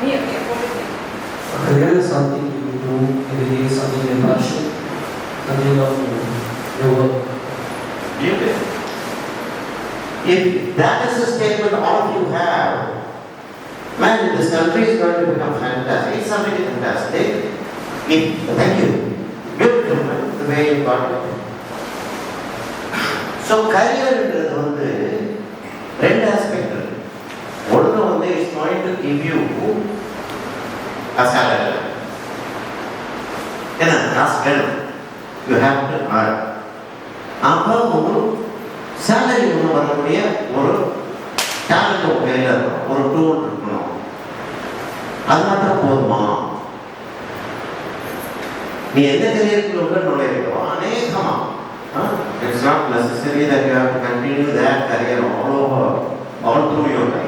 Career is something you do every day, something you passion, something you love your work. If that is the statement all of you have, man, this country is going to become fantastic. It's already fantastic. Thank you. Beautiful, man, the way you got it. So, career is ரெண்டு aspect. One is going to give you a salary. You have to earn. அப்போ salary வரக்கூடிய ஒரு talent கையில் இருக்கணும், ஒரு tool இருக்கணும். அது மட்டும் போதுமா? நீ எந்த கரியருக்குள்ள நுழையிறோ அநேகமா it's not necessary that you have to continue that career all through your life.